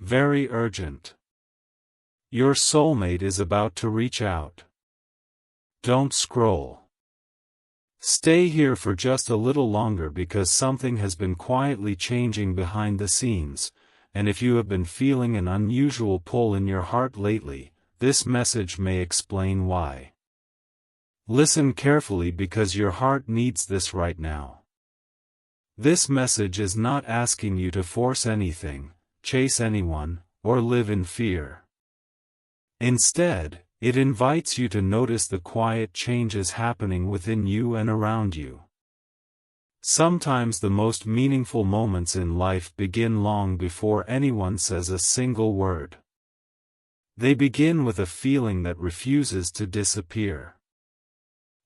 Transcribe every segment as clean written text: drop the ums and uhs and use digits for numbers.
very urgent. Your soulmate is about to reach out. Don't scroll. Stay here for just a little longer because something has been quietly changing behind the scenes, and if you have been feeling an unusual pull in your heart lately, this message may explain why. Listen carefully because your heart needs this right now. This message is not asking you to force anything, chase anyone, or live in fear. Instead, it invites you to notice the quiet changes happening within you and around you. Sometimes the most meaningful moments in life begin long before anyone says a single word. They begin with a feeling that refuses to disappear.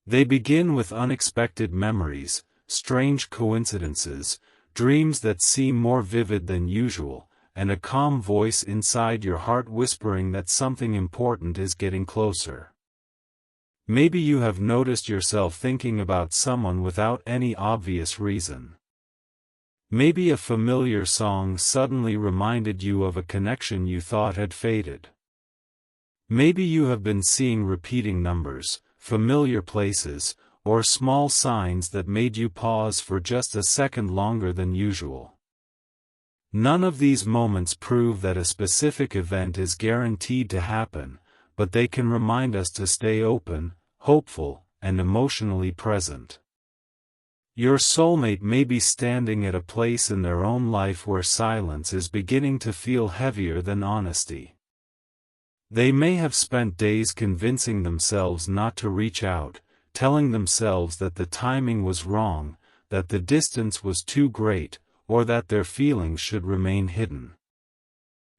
They begin with unexpected memories, strange coincidences, dreams that seem more vivid than usual, and a calm voice inside your heart whispering that something important is getting closer. Maybe you have noticed yourself thinking about someone without any obvious reason. Maybe a familiar song suddenly reminded you of a connection you thought had faded. Maybe you have been seeing repeating numbers, familiar places, or small signs that made you pause for just a second longer than usual. None of these moments prove that a specific event is guaranteed to happen, but they can remind us to stay open, hopeful, and emotionally present. Your soulmate may be standing at a place in their own life where silence is beginning to feel heavier than honesty. They may have spent days convincing themselves not to reach out, telling themselves that the timing was wrong, that the distance was too great, or that their feelings should remain hidden.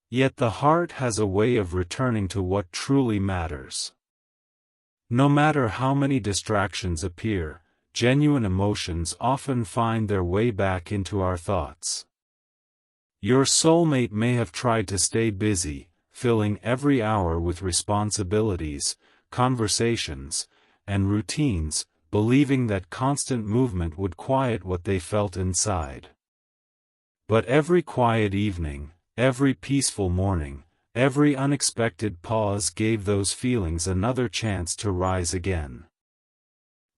Yet the heart has a way of returning to what truly matters. No matter how many distractions appear, genuine emotions often find their way back into our thoughts. Your soulmate may have tried to stay busy, filling every hour with responsibilities, conversations, and routines, believing that constant movement would quiet what they felt inside. But every quiet evening, every peaceful morning, every unexpected pause gave those feelings another chance to rise again.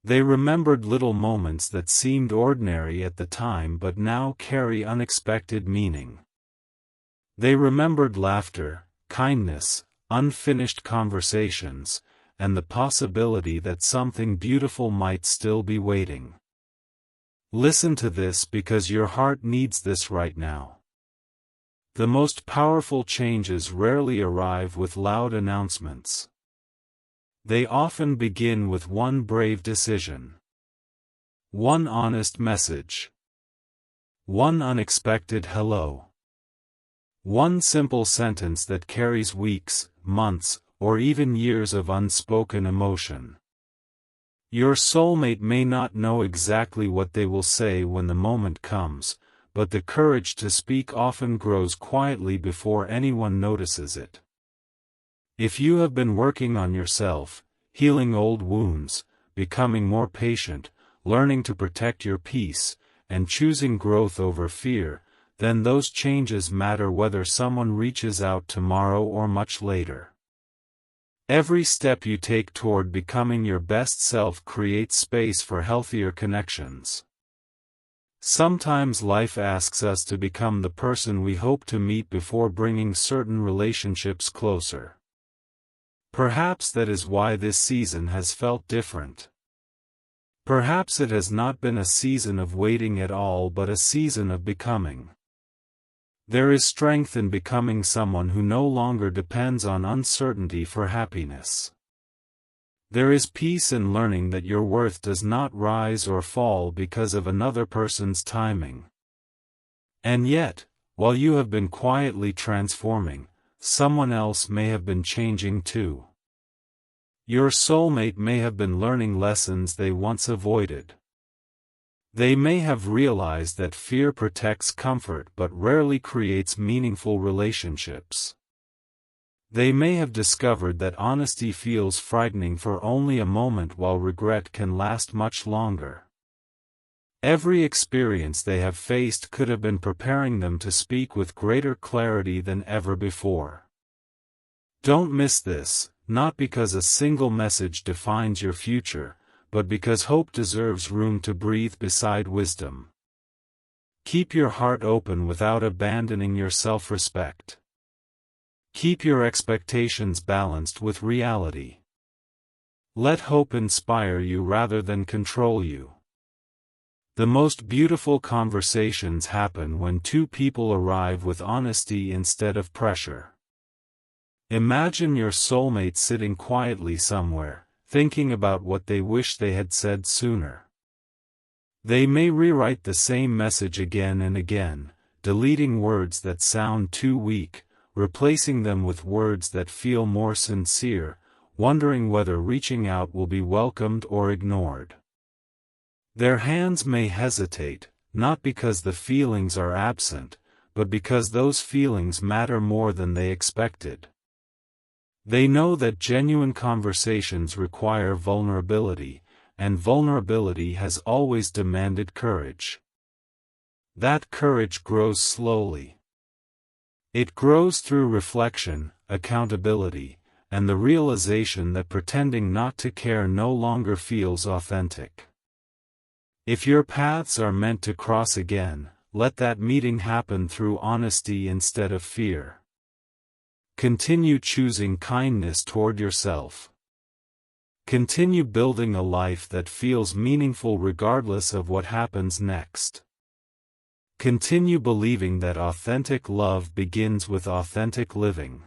They remembered little moments that seemed ordinary at the time but now carry unexpected meaning. They remembered laughter, kindness, unfinished conversations, and the possibility that something beautiful might still be waiting. Listen to this because your heart needs this right now. The most powerful changes rarely arrive with loud announcements. They often begin with one brave decision. One honest message. One unexpected hello. One simple sentence that carries weeks, months, or even years of unspoken emotion. Your soulmate may not know exactly what they will say when the moment comes, but the courage to speak often grows quietly before anyone notices it. If you have been working on yourself, healing old wounds, becoming more patient, learning to protect your peace, and choosing growth over fear, then those changes matter whether someone reaches out tomorrow or much later. Every step you take toward becoming your best self creates space for healthier connections. Sometimes life asks us to become the person we hope to meet before bringing certain relationships closer. Perhaps that is why this season has felt different. Perhaps it has not been a season of waiting at all but a season of becoming. There is strength in becoming someone who no longer depends on uncertainty for happiness. There is peace in learning that your worth does not rise or fall because of another person's timing. And yet, while you have been quietly transforming, someone else may have been changing too. Your soulmate may have been learning lessons they once avoided. They may have realized that fear protects comfort but rarely creates meaningful relationships. They may have discovered that honesty feels frightening for only a moment while regret can last much longer. Every experience they have faced could have been preparing them to speak with greater clarity than ever before. Don't miss this, not because a single message defines your future, but because hope deserves room to breathe beside wisdom. Keep your heart open without abandoning your self-respect. Keep your expectations balanced with reality. Let hope inspire you rather than control you. The most beautiful conversations happen when two people arrive with honesty instead of pressure. Imagine your soulmate sitting quietly somewhere, thinking about what they wish they had said sooner. They may rewrite the same message again and again, deleting words that sound too weak, replacing them with words that feel more sincere, wondering whether reaching out will be welcomed or ignored. Their hands may hesitate, not because the feelings are absent, but because those feelings matter more than they expected. They know that genuine conversations require vulnerability, and vulnerability has always demanded courage. That courage grows slowly. It grows through reflection, accountability, and the realization that pretending not to care no longer feels authentic. If your paths are meant to cross again, let that meeting happen through honesty instead of fear. Continue choosing kindness toward yourself. Continue building a life that feels meaningful regardless of what happens next. Continue believing that authentic love begins with authentic living.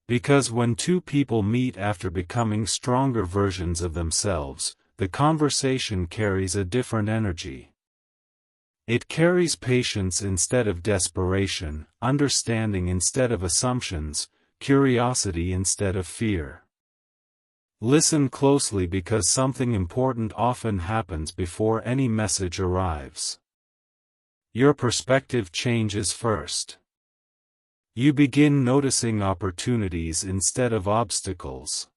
Because when two people meet after becoming stronger versions of themselves, the conversation carries a different energy. It carries patience instead of desperation, understanding instead of assumptions, curiosity instead of fear. Listen closely because something important often happens before any message arrives. Your perspective changes first. You begin noticing opportunities instead of obstacles.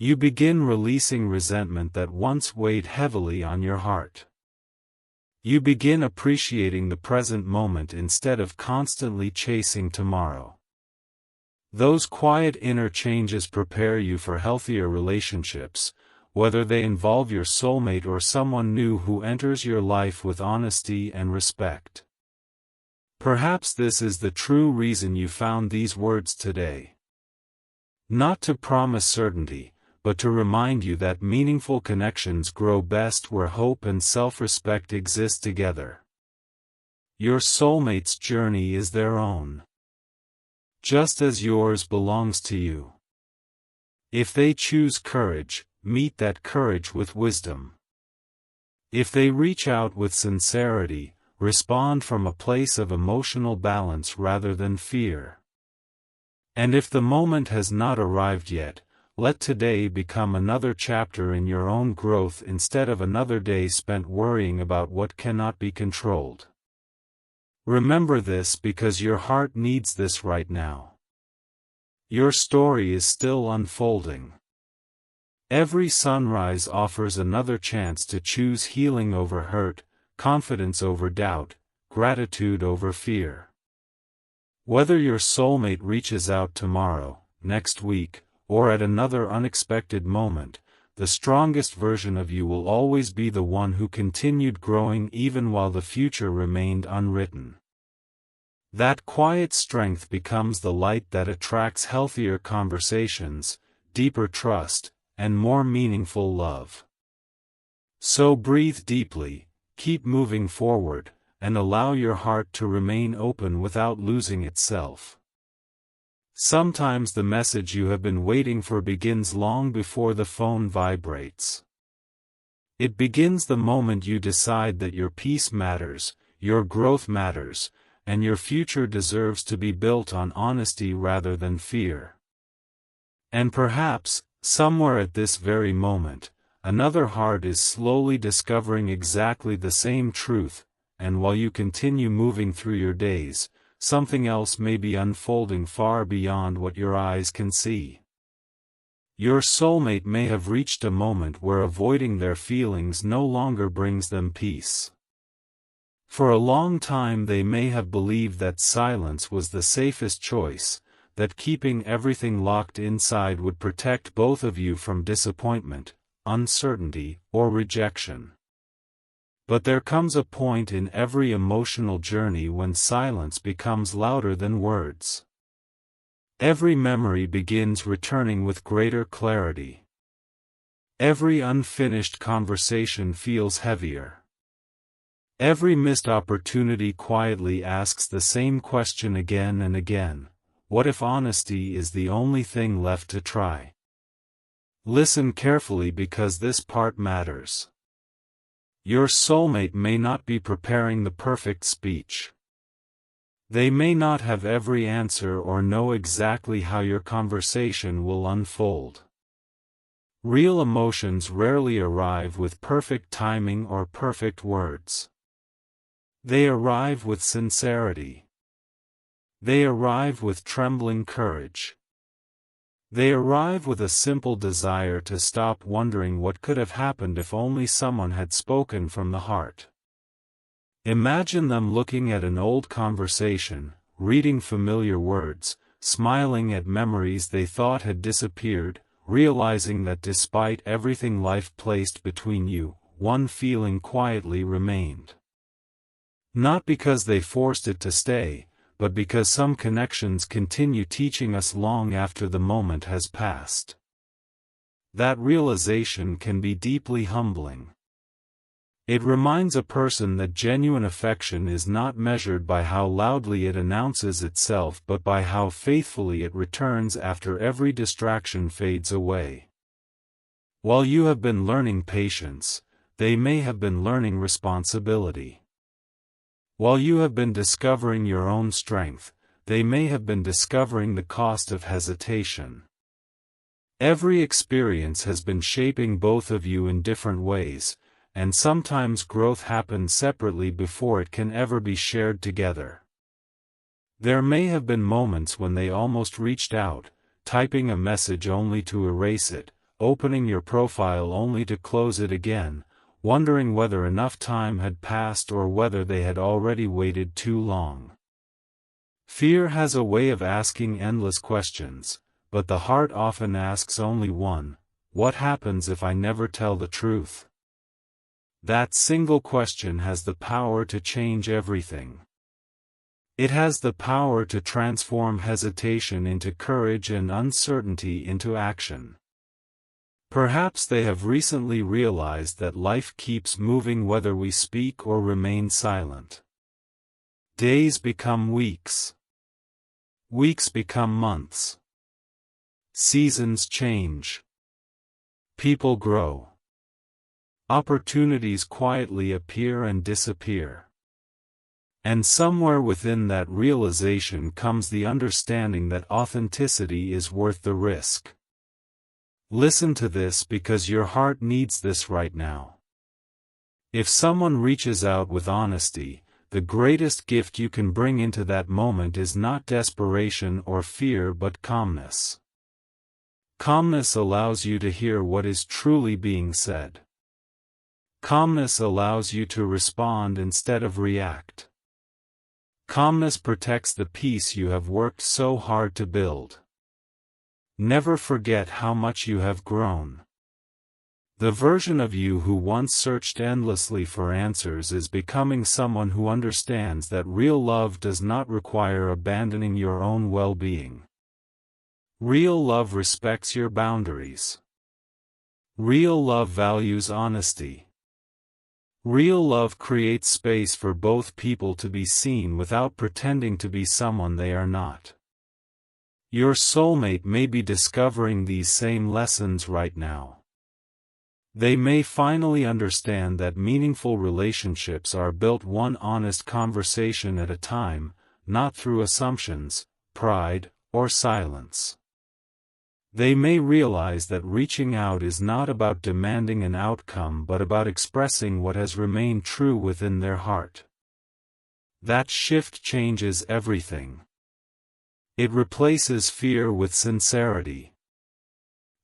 You begin releasing resentment that once weighed heavily on your heart. You begin appreciating the present moment instead of constantly chasing tomorrow. Those quiet inner changes prepare you for healthier relationships, whether they involve your soulmate or someone new who enters your life with honesty and respect. Perhaps this is the true reason you found these words today. Not to promise certainty, but to remind you that meaningful connections grow best where hope and self-respect exist together. Your soulmate's journey is their own, just as yours belongs to you. If they choose courage, meet that courage with wisdom. If they reach out with sincerity, respond from a place of emotional balance rather than fear. And if the moment has not arrived yet, let today become another chapter in your own growth instead of another day spent worrying about what cannot be controlled. Remember this because your heart needs this right now. Your story is still unfolding. Every sunrise offers another chance to choose healing over hurt, confidence over doubt, gratitude over fear. Whether your soulmate reaches out tomorrow, next week, or at another unexpected moment, the strongest version of you will always be the one who continued growing even while the future remained unwritten. That quiet strength becomes the light that attracts healthier conversations, deeper trust, and more meaningful love. So breathe deeply, keep moving forward, and allow your heart to remain open without losing itself. Sometimes the message you have been waiting for begins long before the phone vibrates. It begins the moment you decide that your peace matters, your growth matters, and your future deserves to be built on honesty rather than fear. And perhaps, somewhere at this very moment, another heart is slowly discovering exactly the same truth, and while you continue moving through your days, something else may be unfolding far beyond what your eyes can see. Your soulmate may have reached a moment where avoiding their feelings no longer brings them peace. For a long time they may have believed that silence was the safest choice, that keeping everything locked inside would protect both of you from disappointment, uncertainty, or rejection. But there comes a point in every emotional journey when silence becomes louder than words. Every memory begins returning with greater clarity. Every unfinished conversation feels heavier. Every missed opportunity quietly asks the same question again and again: what if honesty is the only thing left to try? Listen carefully because this part matters. Your soulmate may not be preparing the perfect speech. They may not have every answer or know exactly how your conversation will unfold. Real emotions rarely arrive with perfect timing or perfect words. They arrive with sincerity. They arrive with trembling courage. They arrive with a simple desire to stop wondering what could have happened if only someone had spoken from the heart. Imagine them looking at an old conversation, reading familiar words, smiling at memories they thought had disappeared, realizing that despite everything life placed between you, one feeling quietly remained. Not because they forced it to stay, but because some connections continue teaching us long after the moment has passed. That realization can be deeply humbling. It reminds a person that genuine affection is not measured by how loudly it announces itself but by how faithfully it returns after every distraction fades away. While you have been learning patience, they may have been learning responsibility. While you have been discovering your own strength, they may have been discovering the cost of hesitation. Every experience has been shaping both of you in different ways, and sometimes growth happens separately before it can ever be shared together. There may have been moments when they almost reached out, typing a message only to erase it, opening your profile only to close it again, wondering whether enough time had passed or whether they had already waited too long. Fear has a way of asking endless questions, but the heart often asks only one: what happens if I never tell the truth? That single question has the power to change everything. It has the power to transform hesitation into courage and uncertainty into action. Perhaps they have recently realized that life keeps moving whether we speak or remain silent. Days become weeks. Weeks become months. Seasons change. People grow. Opportunities quietly appear and disappear. And somewhere within that realization comes the understanding that authenticity is worth the risk. Listen to this because your heart needs this right now. If someone reaches out with honesty, the greatest gift you can bring into that moment is not desperation or fear but calmness. Calmness allows you to hear what is truly being said. Calmness allows you to respond instead of react. Calmness protects the peace you have worked so hard to build. Never forget how much you have grown. The version of you who once searched endlessly for answers is becoming someone who understands that real love does not require abandoning your own well-being. Real love respects your boundaries. Real love values honesty. Real love creates space for both people to be seen without pretending to be someone they are not. Your soulmate may be discovering these same lessons right now. They may finally understand that meaningful relationships are built one honest conversation at a time, not through assumptions, pride, or silence. They may realize that reaching out is not about demanding an outcome but about expressing what has remained true within their heart. That shift changes everything. It replaces fear with sincerity.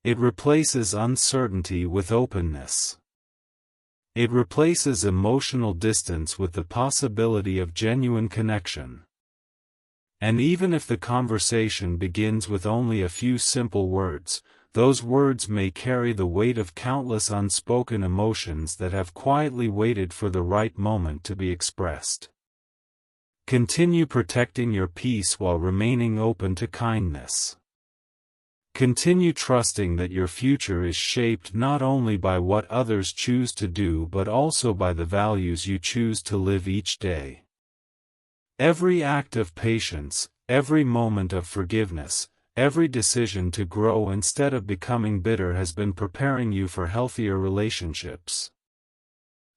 It replaces uncertainty with openness. It replaces emotional distance with the possibility of genuine connection. And even if the conversation begins with only a few simple words, those words may carry the weight of countless unspoken emotions that have quietly waited for the right moment to be expressed. Continue protecting your peace while remaining open to kindness. Continue trusting that your future is shaped not only by what others choose to do but also by the values you choose to live each day. Every act of patience, every moment of forgiveness, every decision to grow instead of becoming bitter has been preparing you for healthier relationships.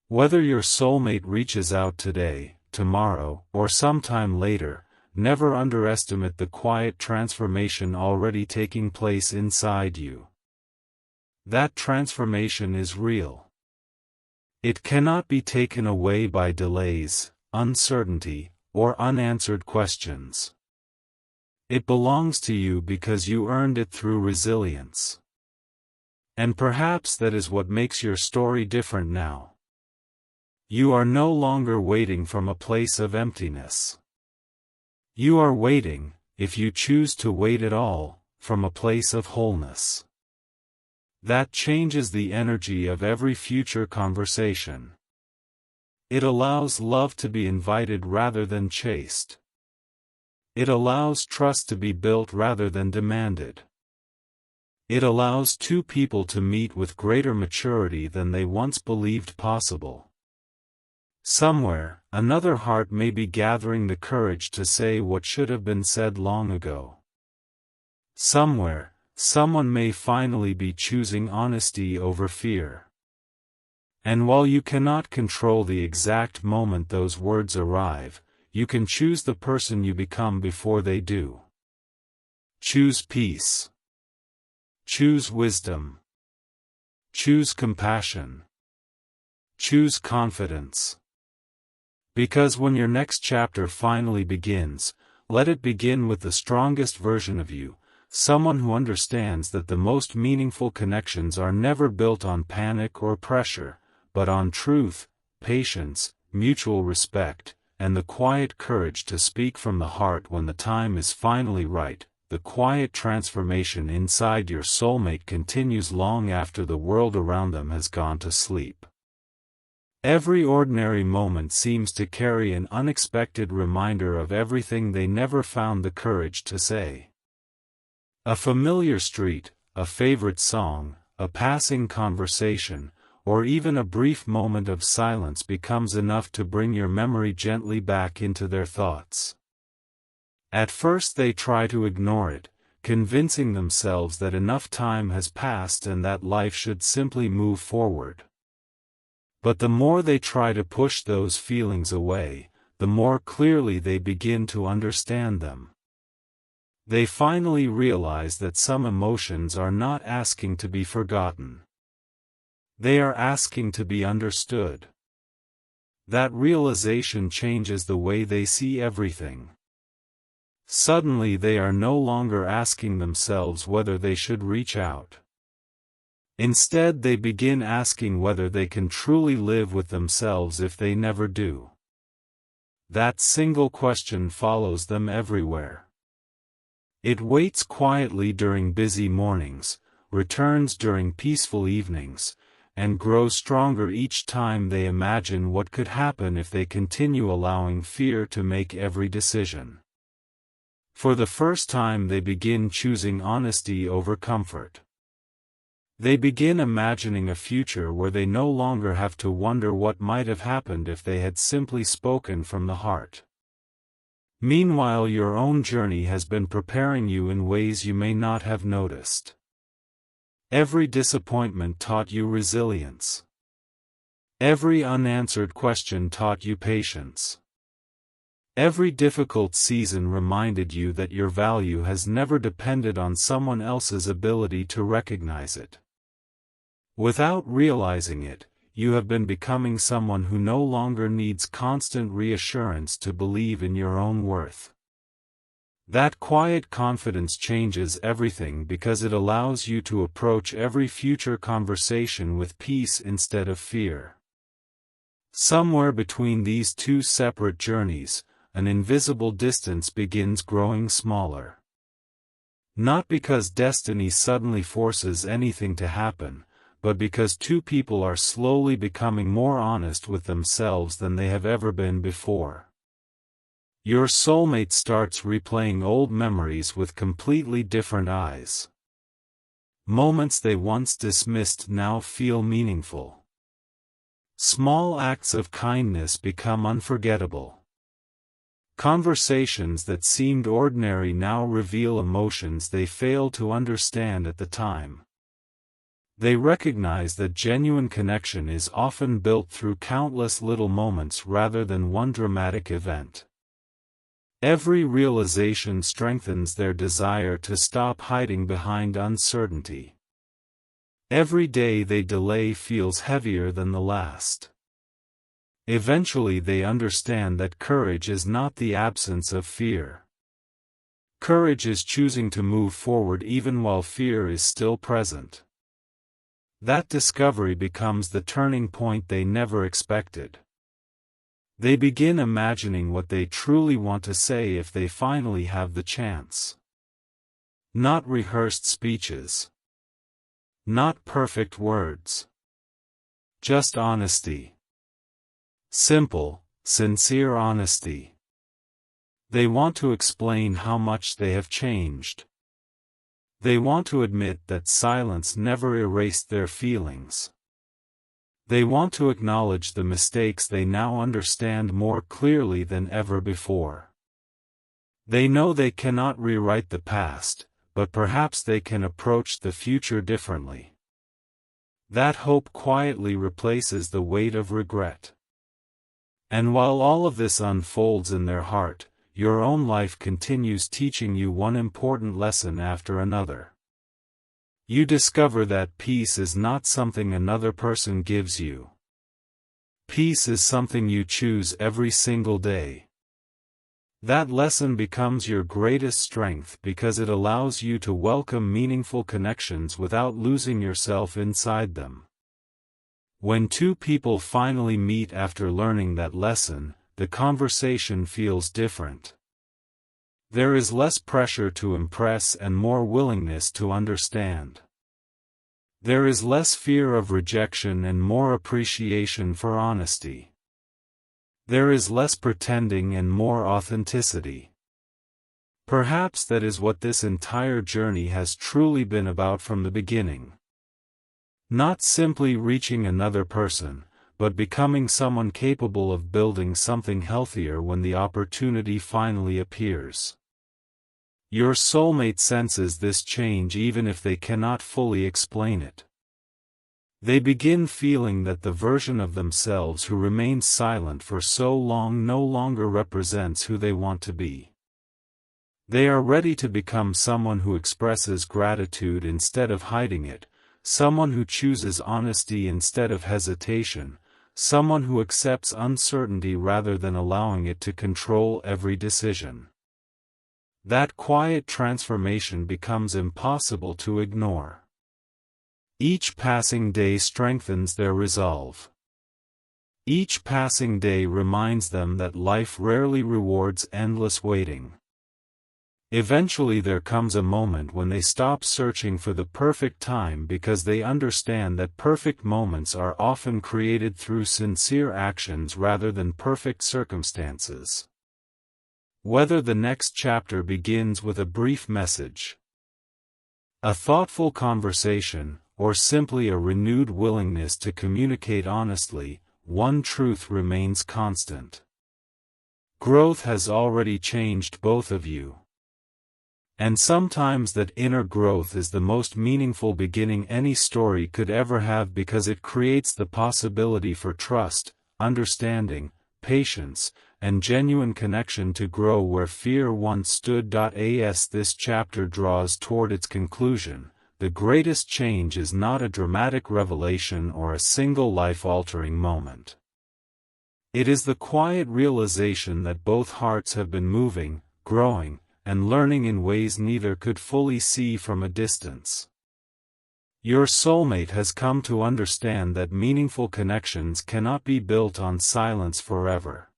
Whether your soulmate reaches out today, tomorrow, or sometime later, never underestimate the quiet transformation already taking place inside you. That transformation is real. It cannot be taken away by delays, uncertainty, or unanswered questions. It belongs to you because you earned it through resilience. And perhaps that is what makes your story different now. You are no longer waiting from a place of emptiness. You are waiting, if you choose to wait at all, from a place of wholeness. That changes the energy of every future conversation. It allows love to be invited rather than chased. It allows trust to be built rather than demanded. It allows two people to meet with greater maturity than they once believed possible. Somewhere, another heart may be gathering the courage to say what should have been said long ago. Somewhere, someone may finally be choosing honesty over fear. And while you cannot control the exact moment those words arrive, you can choose the person you become before they do. Choose peace. Choose wisdom. Choose compassion. Choose confidence. Because when your next chapter finally begins, let it begin with the strongest version of you, someone who understands that the most meaningful connections are never built on panic or pressure, but on truth, patience, mutual respect, and the quiet courage to speak from the heart when the time is finally right. The quiet transformation inside your soulmate continues long after the world around them has gone to sleep. Every ordinary moment seems to carry an unexpected reminder of everything they never found the courage to say. A familiar street, a favorite song, a passing conversation, or even a brief moment of silence becomes enough to bring your memory gently back into their thoughts. At first they try to ignore it, convincing themselves that enough time has passed and that life should simply move forward. But the more they try to push those feelings away, the more clearly they begin to understand them. They finally realize that some emotions are not asking to be forgotten. They are asking to be understood. That realization changes the way they see everything. Suddenly they are no longer asking themselves whether they should reach out. Instead they begin asking whether they can truly live with themselves if they never do. That single question follows them everywhere. It waits quietly during busy mornings, returns during peaceful evenings, and grows stronger each time they imagine what could happen if they continue allowing fear to make every decision. For the first time they begin choosing honesty over comfort. They begin imagining a future where they no longer have to wonder what might have happened if they had simply spoken from the heart. Meanwhile, your own journey has been preparing you in ways you may not have noticed. Every disappointment taught you resilience. Every unanswered question taught you patience. Every difficult season reminded you that your value has never depended on someone else's ability to recognize it. Without realizing it, you have been becoming someone who no longer needs constant reassurance to believe in your own worth. That quiet confidence changes everything because it allows you to approach every future conversation with peace instead of fear. Somewhere between these two separate journeys, an invisible distance begins growing smaller. Not because destiny suddenly forces anything to happen, but because two people are slowly becoming more honest with themselves than they have ever been before. Your soulmate starts replaying old memories with completely different eyes. Moments they once dismissed now feel meaningful. Small acts of kindness become unforgettable. Conversations that seemed ordinary now reveal emotions they failed to understand at the time. They recognize that genuine connection is often built through countless little moments rather than one dramatic event. Every realization strengthens their desire to stop hiding behind uncertainty. Every day they delay feels heavier than the last. Eventually they understand that courage is not the absence of fear. Courage is choosing to move forward even while fear is still present. That discovery becomes the turning point they never expected. They begin imagining what they truly want to say if they finally have the chance. Not rehearsed speeches. Not perfect words. Just honesty. Simple, sincere honesty. They want to explain how much they have changed. They want to admit that silence never erased their feelings. They want to acknowledge the mistakes they now understand more clearly than ever before. They know they cannot rewrite the past, but perhaps they can approach the future differently. That hope quietly replaces the weight of regret. And while all of this unfolds in their heart, your own life continues teaching you one important lesson after another. You discover that peace is not something another person gives you. Peace is something you choose every single day. That lesson becomes your greatest strength because it allows you to welcome meaningful connections without losing yourself inside them. When two people finally meet after learning that lesson, the conversation feels different. There is less pressure to impress and more willingness to understand. There is less fear of rejection and more appreciation for honesty. There is less pretending and more authenticity. Perhaps that is what this entire journey has truly been about from the beginning. Not simply reaching another person, but becoming someone capable of building something healthier when the opportunity finally appears. Your soulmate senses this change even if they cannot fully explain it. They begin feeling that the version of themselves who remained silent for so long no longer represents who they want to be. They are ready to become someone who expresses gratitude instead of hiding it, someone who chooses honesty instead of hesitation, someone who accepts uncertainty rather than allowing it to control every decision. That quiet transformation becomes impossible to ignore. Each passing day strengthens their resolve. Each passing day reminds them that life rarely rewards endless waiting. Eventually there comes a moment when they stop searching for the perfect time because they understand that perfect moments are often created through sincere actions rather than perfect circumstances. Whether the next chapter begins with a brief message, a thoughtful conversation, or simply a renewed willingness to communicate honestly, one truth remains constant. Growth has already changed both of you. And sometimes that inner growth is the most meaningful beginning any story could ever have because it creates the possibility for trust, understanding, patience, and genuine connection to grow where fear once stood. As this chapter draws toward its conclusion, the greatest change is not a dramatic revelation or a single life-altering moment. It is the quiet realization that both hearts have been moving, growing, and learning in ways neither could fully see from a distance. Your soulmate has come to understand that meaningful connections cannot be built on silence forever.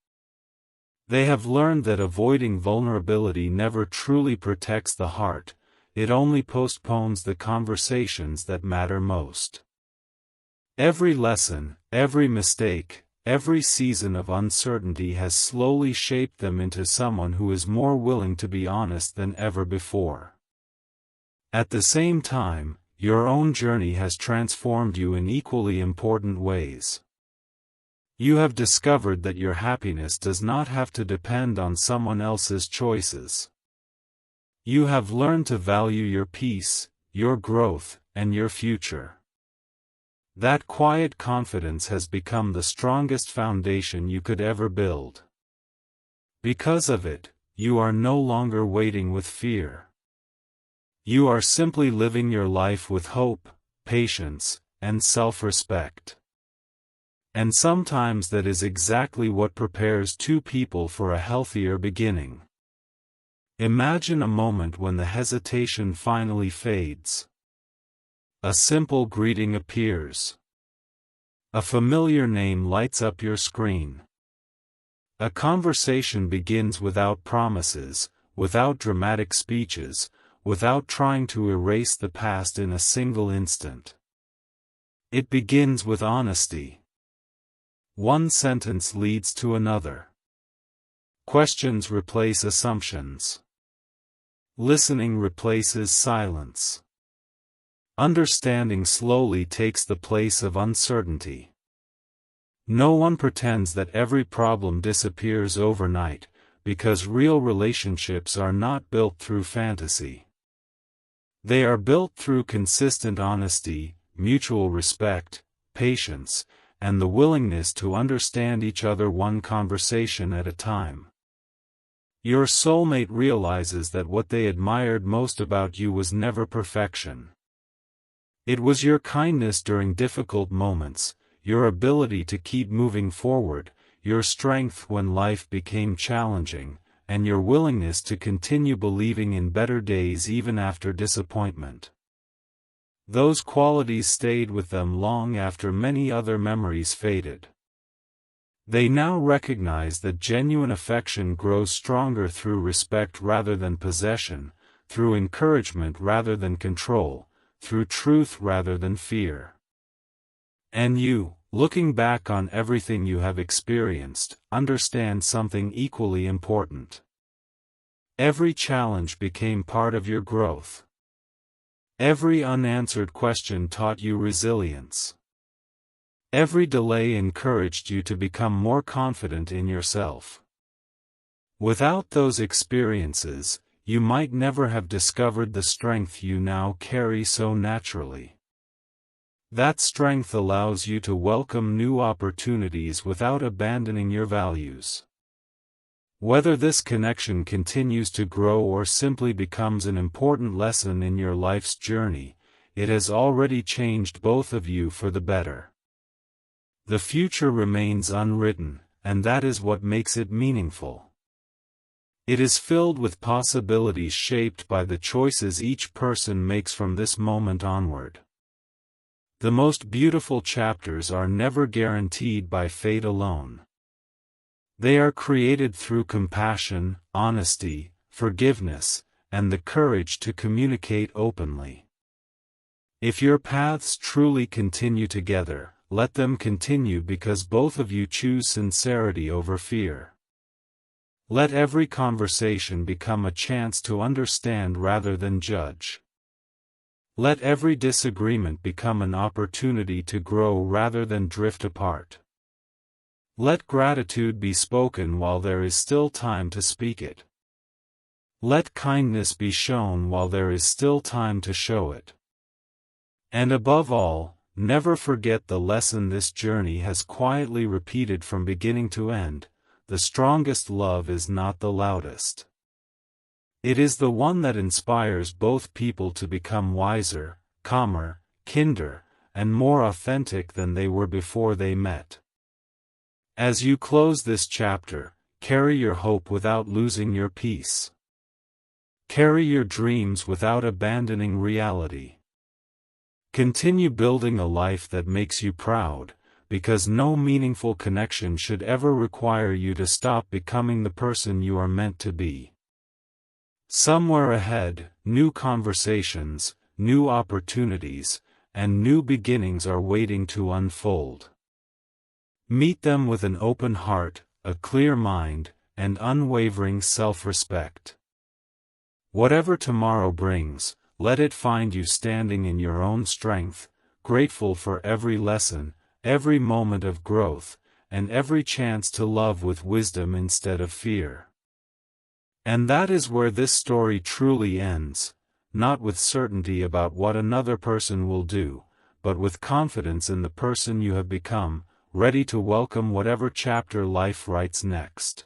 They have learned that avoiding vulnerability never truly protects the heart, it only postpones the conversations that matter most. Every lesson, every mistake, every season of uncertainty has slowly shaped them into someone who is more willing to be honest than ever before. At the same time, your own journey has transformed you in equally important ways. You have discovered that your happiness does not have to depend on someone else's choices. You have learned to value your peace, your growth, and your future. That quiet confidence has become the strongest foundation you could ever build. Because of it, you are no longer waiting with fear. You are simply living your life with hope, patience, and self-respect. And sometimes that is exactly what prepares two people for a healthier beginning. Imagine a moment when the hesitation finally fades. A simple greeting appears. A familiar name lights up your screen. A conversation begins without promises, without dramatic speeches, without trying to erase the past in a single instant. It begins with honesty. One sentence leads to another. Questions replace assumptions. Listening replaces silence. Understanding slowly takes the place of uncertainty. No one pretends that every problem disappears overnight, because real relationships are not built through fantasy. They are built through consistent honesty, mutual respect, patience, and the willingness to understand each other one conversation at a time. Your soulmate realizes that what they admired most about you was never perfection. It was your kindness during difficult moments, your ability to keep moving forward, your strength when life became challenging, and your willingness to continue believing in better days even after disappointment. Those qualities stayed with them long after many other memories faded. They now recognize that genuine affection grows stronger through respect rather than possession, through encouragement rather than control, through truth rather than fear. And you, looking back on everything you have experienced, understand something equally important. Every challenge became part of your growth. Every unanswered question taught you resilience. Every delay encouraged you to become more confident in yourself. Without those experiences, you might never have discovered the strength you now carry so naturally. That strength allows you to welcome new opportunities without abandoning your values. Whether this connection continues to grow or simply becomes an important lesson in your life's journey, it has already changed both of you for the better. The future remains unwritten, and that is what makes it meaningful. It is filled with possibilities shaped by the choices each person makes from this moment onward. The most beautiful chapters are never guaranteed by fate alone. They are created through compassion, honesty, forgiveness, and the courage to communicate openly. If your paths truly continue together, let them continue because both of you choose sincerity over fear. Let every conversation become a chance to understand rather than judge. Let every disagreement become an opportunity to grow rather than drift apart. Let gratitude be spoken while there is still time to speak it. Let kindness be shown while there is still time to show it. And above all, never forget the lesson this journey has quietly repeated from beginning to end: the strongest love is not the loudest. It is the one that inspires both people to become wiser, calmer, kinder, and more authentic than they were before they met. As you close this chapter, carry your hope without losing your peace. Carry your dreams without abandoning reality. Continue building a life that makes you proud, because no meaningful connection should ever require you to stop becoming the person you are meant to be. Somewhere ahead, new conversations, new opportunities, and new beginnings are waiting to unfold. Meet them with an open heart, a clear mind, and unwavering self-respect. Whatever tomorrow brings, let it find you standing in your own strength, grateful for every lesson, every moment of growth, and every chance to love with wisdom instead of fear. And that is where this story truly ends, not with certainty about what another person will do, but with confidence in the person you have become, ready to welcome whatever chapter life writes next.